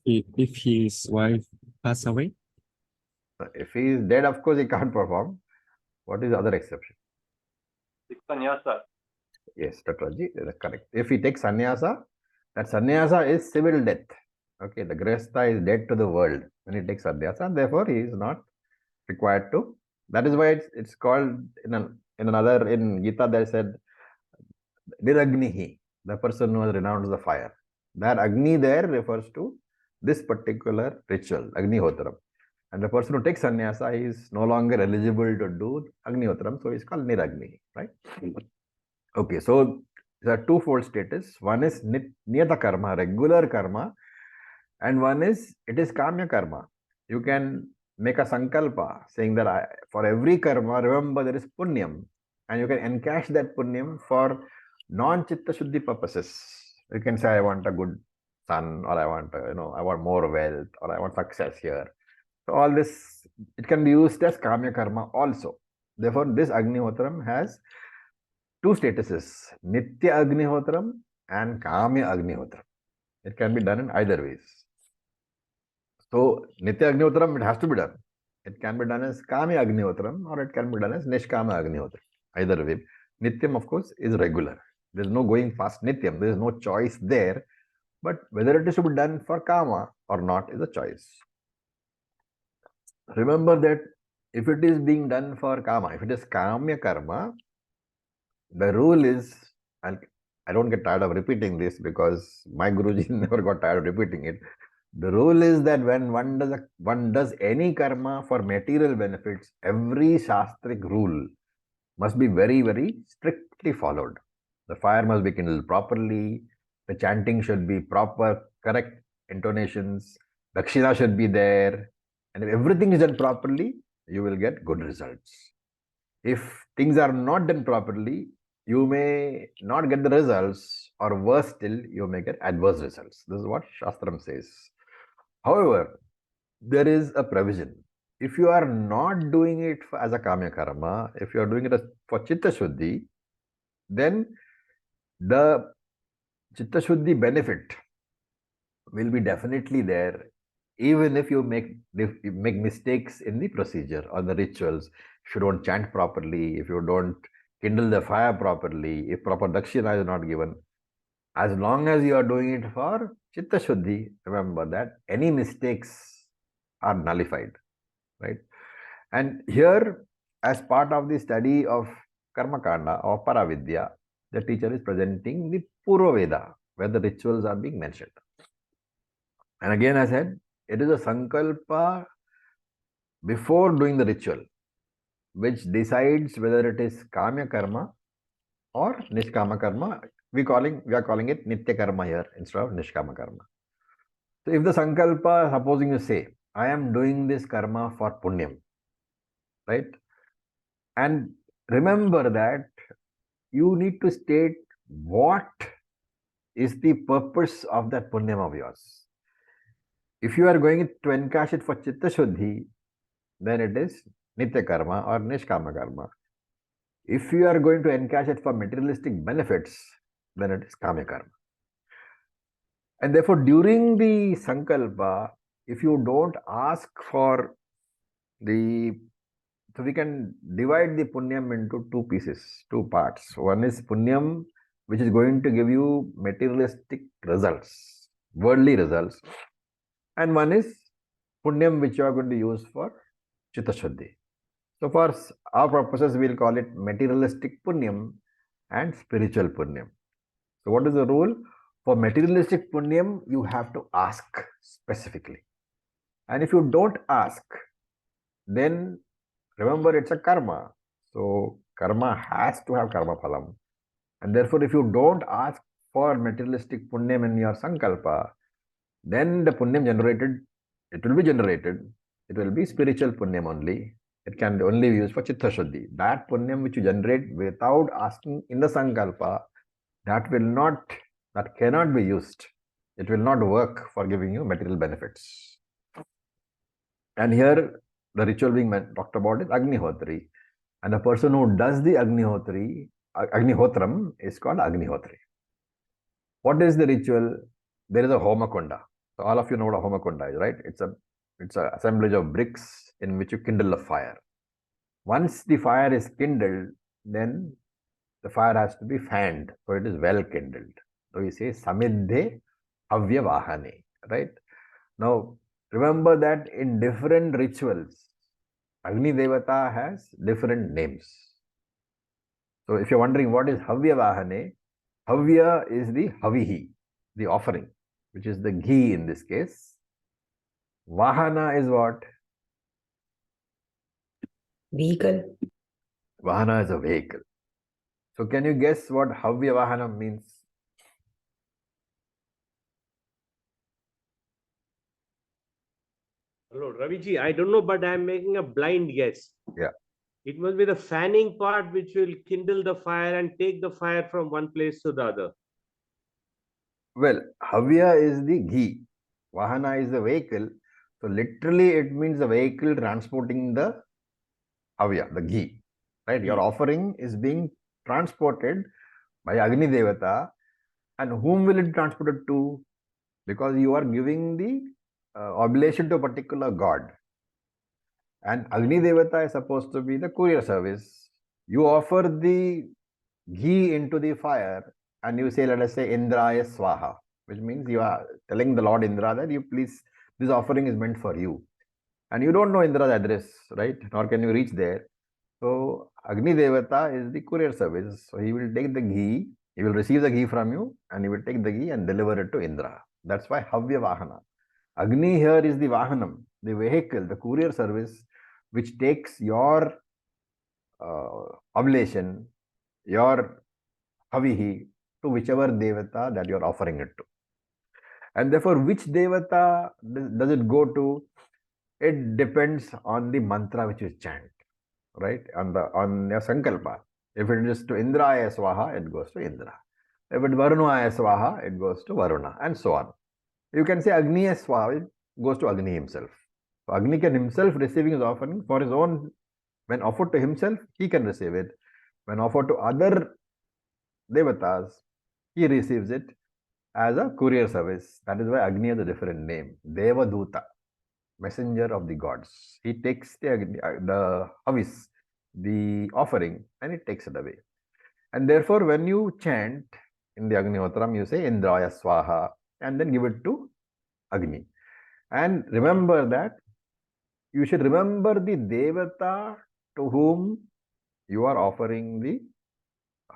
If his wife pass away, If he is dead, of course, he can't perform. What is the other exception? Sannyasa. Yes, Tatraji, that's correct. If he takes sannyasa, that sannyasa is civil death. Okay, the grahastha is dead to the world when he takes sannyasa, and therefore he is not required to. That is why it's called in Gita they said Niragnihi, the person who has renounced the fire. That Agni there refers to this particular ritual, Agnihotram. And the person who takes sannyasa is no longer eligible to do Agnihotram, so he's called Niragni, right? Okay, so there are twofold status. One is Niyata karma, regular karma, and one is it is Kamya karma. You can make a sankalpa saying that for every karma, remember there is punyam, and you can encash that punyam for non-chitta shuddhi purposes. You can say, I want a good son, or I want, I want more wealth, or I want success here. So all this, it can be used as Kamya karma also. Therefore, this Agnihotram has two statuses, Nitya Agnihotram and Kamya Agnihotram. It can be done in either ways. So, Nitya Agnihotram, it has to be done. It can be done as Kamya Agnihotram, or it can be done as Nishkama Agnihotram. Either way. Nityam, of course, is regular. There is no going past Nityam. There is no choice there. But whether it is to be done for Kama or not is a choice. Remember that if it is being done for Kama, if it is Kamya Karma, the rule is, and I don't get tired of repeating this because my Guruji never got tired of repeating it. The rule is that when one does any karma for material benefits, every shastric rule must be very, very strictly followed. The fire must be kindled properly, the chanting should be proper, correct intonations, dakshina should be there, and if everything is done properly, you will get good results. If things are not done properly, you may not get the results, or worse still, you may get adverse results. This is what Shastram says. However, there is a provision. If you are not doing it as a Kamya Karma, if you are doing it for Chitta Shuddhi, then the Chitta Shuddhi benefit will be definitely there, even if you make mistakes in the procedure or the rituals. If you don't chant properly, if you don't kindle the fire properly, if proper dakshina is not given, as long as you are doing it for Chitta Shuddhi, remember that any mistakes are nullified, right? And here, as part of the study of Karma Kanda or Paravidya, the teacher is presenting the Purva Veda, where the rituals are being mentioned. And again, I said, it is a sankalpa before doing the ritual, which decides whether it is Kamya Karma or Nishkama Karma. We are calling it Nitya Karma here instead of Nishkama Karma. So if the sankalpa, supposing you say, I am doing this karma for punyam, right? And remember that you need to state what is the purpose of that punyam of yours. If you are going to encash it for chitta shuddhi, then it is nitya karma or nishkama karma. If you are going to encash it for materialistic benefits, then it is kama karma. And therefore, during the sankalpa, if you don't ask for the, so we can divide the punyam into two pieces, two parts. One is punyam, which is going to give you materialistic results, worldly results. And one is punyam, which you are going to use for chitta shuddhi. So for our purposes, we'll call it materialistic punyam and spiritual punyam. So what is the rule? For materialistic punyam, you have to ask specifically. And if you don't ask, then remember it's a karma. So karma has to have karma phalam. And therefore, if you don't ask for materialistic punyam in your sankalpa, then the punyam generated, it will be generated. It will be spiritual punyam only. It can only be used for chitta shuddhi. That punyam which you generate without asking in the sankalpa, that cannot be used. It will not work for giving you material benefits. And here the ritual being talked about is Agnihotri. And the person who does the Agnihotram is called Agnihotri. What is the ritual? There is a Homakunda. So all of you know what a Homakunda is, right? It's an assemblage of bricks in which you kindle a fire. Once the fire is kindled, then the fire has to be fanned, so it is well kindled. So we say Samidhe Havya Vahane, right? Now remember that in different rituals, Agni Devata has different names. So if you're wondering what is Havya Vahane, Havya is the Havihi, the offering, which is the ghee in this case. Vahana is what? Vehicle. Vahana is a vehicle. So can you guess what Havya Vahana means? Hello, Raviji. I don't know, but I'm making a blind guess. Yeah. It must be the fanning part which will kindle the fire and take the fire from one place to the other. Well, Havya is the ghee. Vahana is the vehicle. So literally it means the vehicle transporting the Havya, the ghee. Right? Your offering is being transported by Agni Devata. And whom will it transport it to? Because you are giving the oblation to a particular god. And Agni Devata is supposed to be the courier service. You offer the ghee into the fire and you say, let us say, Indraya Swaha, which means you are telling the Lord Indra that you please, this offering is meant for you. And you don't know Indra's address, right? Nor can you reach there. So Agni Devata is the courier service. So he will take the ghee, he will receive the ghee from you and he will take the ghee and deliver it to Indra. That's why Havya Vahana. Agni here is the Vahanam, the vehicle, the courier service, which takes your oblation, your Havihi, to whichever Devata that you are offering it to. And therefore, which Devata does it go to? It depends on the mantra which you chant, right? On your Sankalpa. If it is to Indraya Swaha, it goes to Indra. If it is Varunaya Swaha, it goes to Varuna, and so on. You can say Agniya Swaha, it goes to Agni himself. So Agni can himself receiving his offering for his own, when offered to himself, he can receive it. When offered to other Devatas, he receives it as a courier service. That is why Agni has a different name. Devaduta, messenger of the gods. He takes the Havis, the offering, and he takes it away. And therefore, when you chant in the Agnihotram, you say Indraya Swaha and then give it to Agni. And remember that you should remember the Devata to whom you are offering the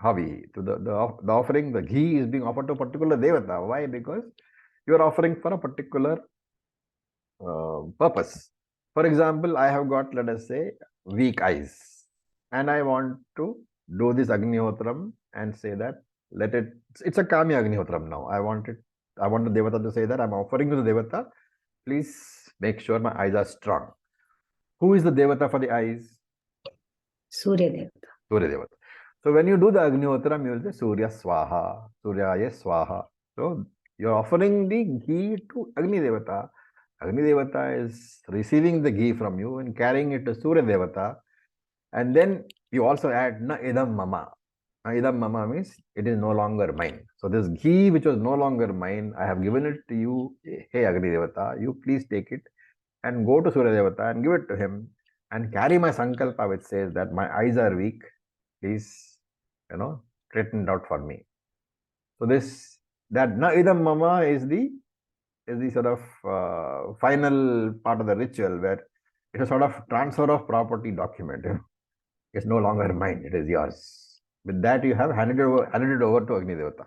Havi. To the offering, the ghee is being offered to a particular Devata. Why? Because you are offering for a particular purpose. For example, I have got, let us say, weak eyes, and I want to do this Agnihotram and say that it's a Kami Agnihotram now. I want it I want the Devata to say that I'm offering to the Devata, please make sure my eyes are strong. Who is the Devata for the eyes? Surya Devata. Surya Devata. So when you do the Agnihotra, you will say Surya Swaha, Suryaya Swaha. So you're offering the ghee to Agni Devata. Agni Devata is receiving the ghee from you and carrying it to Surya Devata. And then you also add Na Idam Mama. Na Idam Mama means it is no longer mine. So this ghee which was no longer mine, I have given it to you. Hey Agni Devata, you please take it and go to Surya Devata and give it to him and carry my sankalpa which says that my eyes are weak. Please, straighten it out for me. So that Na Idam Mama is the sort of final part of the ritual where it's a sort of transfer of property document. It's no longer mine, it is yours. With that, you have handed it over to Agni Devata.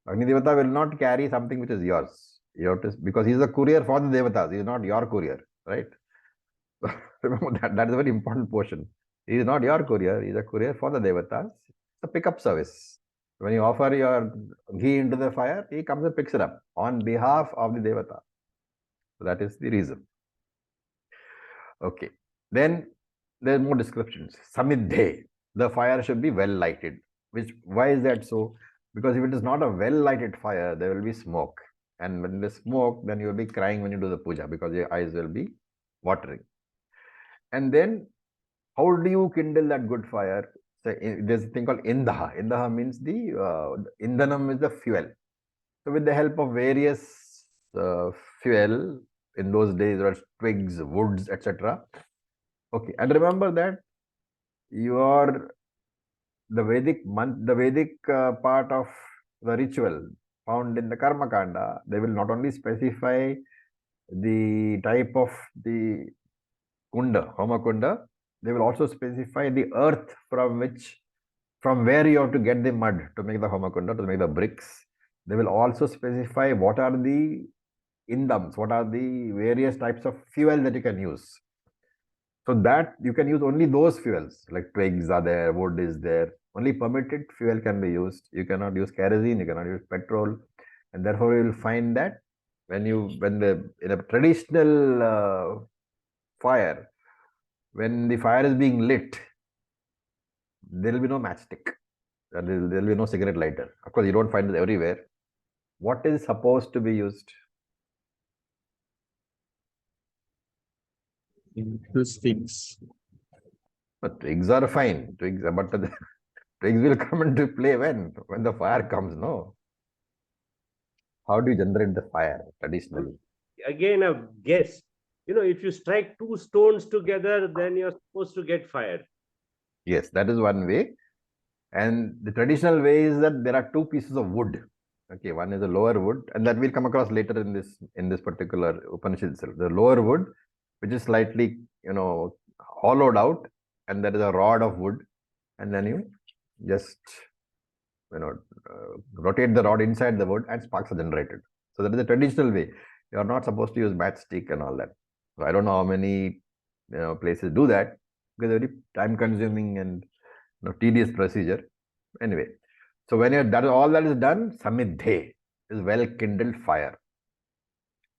Agni Devata will not carry something which is yours. You have to, because he is a courier for the Devatas, he is not your courier, right? Remember that is a very important portion. He is not your courier, he is a courier for the Devatas. It's a pickup service. When you offer your ghee into the fire, he comes and picks it up on behalf of the Devata. So that is the reason. Okay. Then there are more descriptions. Samidhe, the fire should be well lighted. Why is that so? Because if it is not a well lighted fire, there will be smoke. And when there's smoke, then you will be crying when you do the puja because your eyes will be watering. And then how do you kindle that good fire? So there's a thing called Indaha. Indaha means the Indhanam is the fuel. So with the help of various fuel, in those days there were twigs, woods, etc. Okay, and remember that the Vedic part of the ritual found in the Karma Kanda, they will not only specify the type of the kunda, Homa Kunda, they will also specify the earth from where you have to get the mud to make the Homa Kunda, to make the bricks. They will also specify what are the indams, what are the various types of fuel that you can use. So that you can use only those fuels, like twigs are there, wood is there. Only permitted fuel can be used. You cannot use kerosene, you cannot use petrol, and therefore you will find that in a traditional fire, when the fire is being lit, there will be no matchstick. There will be no cigarette lighter. Of course, you don't find it everywhere. What is supposed to be used? Those things. But twigs are fine. But the twigs will come into play when the fire comes, no? How do you generate the fire traditionally? Again, a guess. If you strike two stones together, then you're supposed to get fire. Yes, that is one way. And the traditional way is that there are two pieces of wood. Okay, one is a lower wood, and that we'll come across later in this particular Upanishad itself. The lower wood, which is slightly, hollowed out, and there is a rod of wood, and then you just, rotate the rod inside the wood, and sparks are generated. So that is the traditional way. You are not supposed to use matchstick and all that. So I don't know how many, places do that because very time-consuming and tedious procedure. Anyway, so when all that is done, samidhe is well-kindled fire.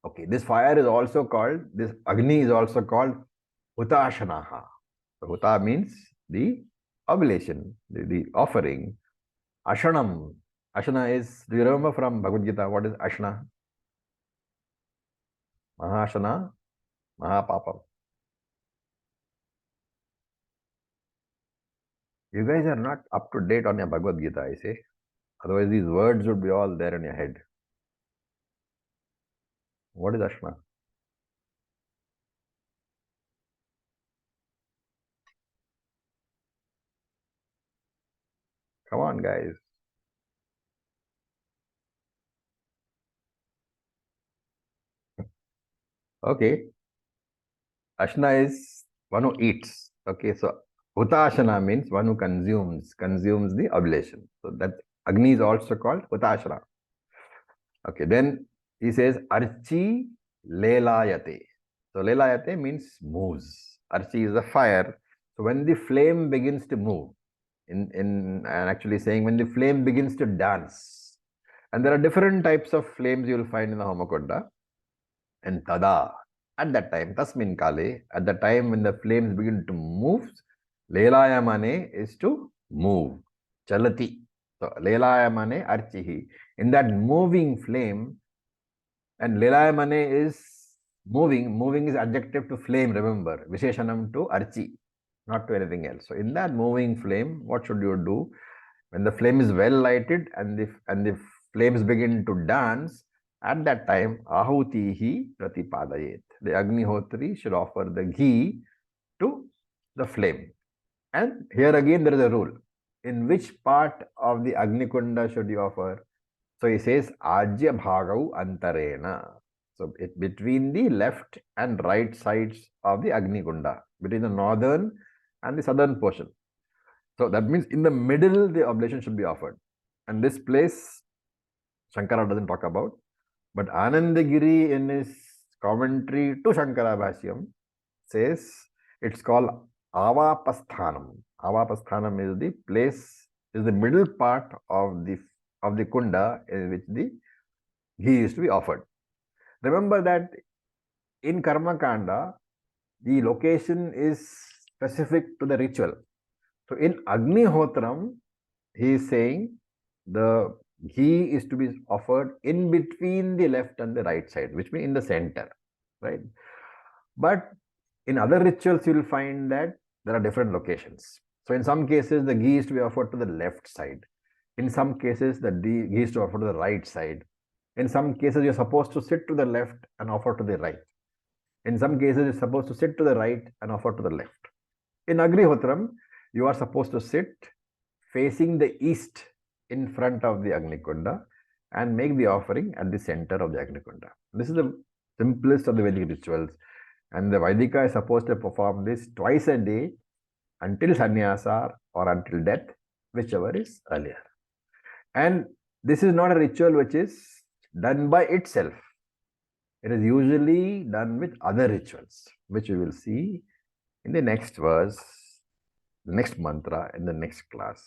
Okay, this fire is also called, this Agni is also called Hutashanaha. So Huta means the oblation, the offering. Ashanam. Ashana is, do you remember from Bhagavad Gita, what is Ashana? Mahashana, Mahapapam. You guys are not up to date on your Bhagavad Gita, I say. Otherwise, these words would be all there in your head. What is Ashna? Come on, guys. Okay. Ashna is one who eats. Okay, so Hutashana means one who consumes the oblation. So that Agni is also called Hutashana. Okay, then he says Archi Lelayate. So Lelayate means moves. Archi is a fire. So when the flame begins to move, and actually saying when the flame begins to dance, And there are different types of flames you will find in the Homakunda. And tada, at that time, tasmin kale, at the time when the flames begin to move, lelayamane is to move. Chalati. So lelayamane archihi. In that moving flame, and lelayamane is moving. Moving is adjective to flame, remember. Visheshanam to archi, not to anything else. So in that moving flame, what should you do? When the flame is well lighted and the flames begin to dance, at that time, ahutihi pratipadayet. The Agnihotri should offer the ghee to the flame. And here again there is a rule. In which part of the Agnikunda should you offer? So he says, Ajya Bhagau Antarena. So between the left and right sides of the Agnikunda, between the northern and the southern portion. So that means in the middle, the oblation should be offered. And this place, Shankara doesn't talk about. But Anandagiri in his commentary to Shankara Bhashyam says it's called Avapasthanam. Avapasthanam is the place, is the middle part of the kunda in which the ghee is to be offered. Remember that in Karma Kanda, the location is specific to the ritual. So in Agnihotram, he is saying the ghee is to be offered in between the left and the right side, which means in the center, right? But in other rituals, you will find that there are different locations. So in some cases, the ghee is to be offered to the left side. In some cases, the ghee is to be offered to the right side. In some cases, you're supposed to sit to the left and offer to the right. In some cases, you're supposed to sit to the right and offer to the left. In Agnihotram, you are supposed to sit facing the east in front of the Agnikunda and make the offering at the center of the Agnikunda. This is the simplest of the Vedic rituals. And the Vaidika is supposed to perform this twice a day until sannyasa or until death, whichever is earlier. And this is not a ritual which is done by itself. It is usually done with other rituals, which we will see in the next verse, the next mantra, in the next class.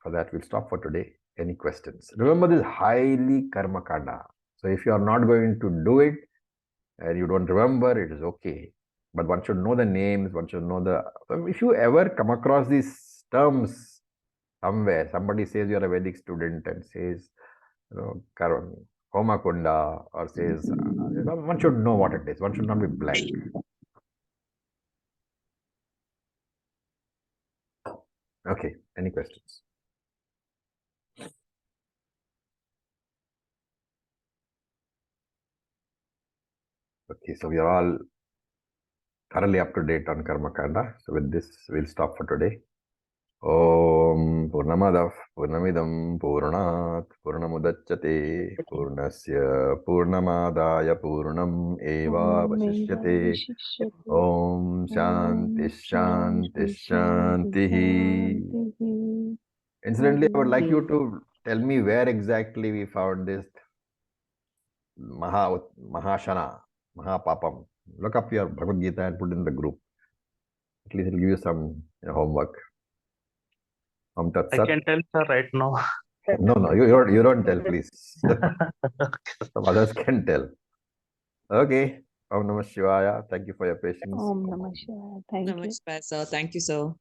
For that, we'll stop for today. Any questions? Remember, this is highly karma kanda. So if you are not going to do it and you don't remember, it is okay. But one should know the names, one should know the... If you ever come across these terms somewhere, somebody says you're a Vedic student and says, Homa Kunda, or says, one should know what it is. One should not be blank. Okay, any questions? Okay, so we are all thoroughly up to date on Karma Kanda. So with this, we'll stop for today. Om Purnamadav Purnamidam Purnat Purnamudachyate Purnasya Purnamadaya Purnam Eva Vasishyate. Om Shanti Shanti Shanti. Incidentally, I would like you to tell me where exactly we found this Mahashana, Mahapapam. Look up your Bhagavad Gita and put it in the group. At least it will give you some homework. I can tell sir right now. No, you don't tell, please. Some others can tell. Okay. Om Namah Shivaya. Thank you for your patience. Om Namah Shivaya. Thank you. Namaskar, sir. Thank you, sir.